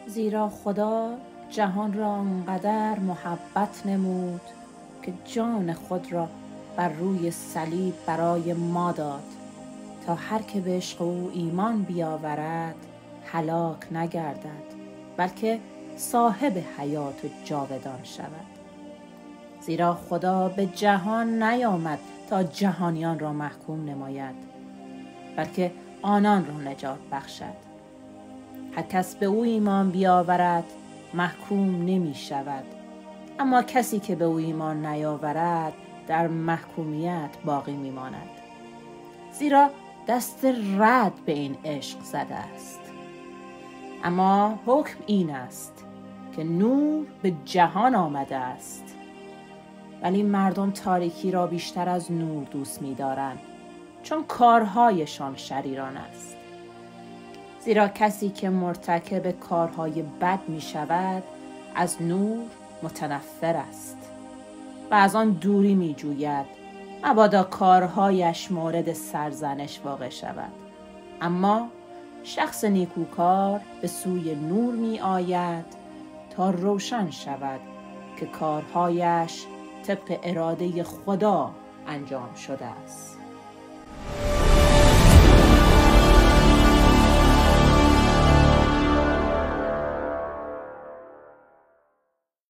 زیرا خدا جهان را آنقدر محبت نمود که جان خود را بر روی صلیب برای ما داد تا هر که به عشق او ایمان بیاورد هلاک نگردد بلکه صاحب حیات جاودان شود. زیرا خدا به جهان نیامد تا جهانیان را محکوم نماید بلکه آنان را نجات بخشد. هر کس به او ایمان بیاورد محکوم نمی شود، اما کسی که به او ایمان نیاورد در محکومیت باقی می ماند. زیرا دست رد به این عشق زده است. اما حکم این است که نور به جهان آمده است، ولی مردم تاریکی را بیشتر از نور دوست می دارند، چون کارهایشان شریران است. زیرا کسی که مرتکب کارهای بد می شود از نور متنفر است و از آن دوری می جوید مبادا کارهایش مورد سرزنش واقع شود. اما شخص نیکوکار به سوی نور می آید تا روشن شود که کارهایش طبق اراده خدا انجام شده است.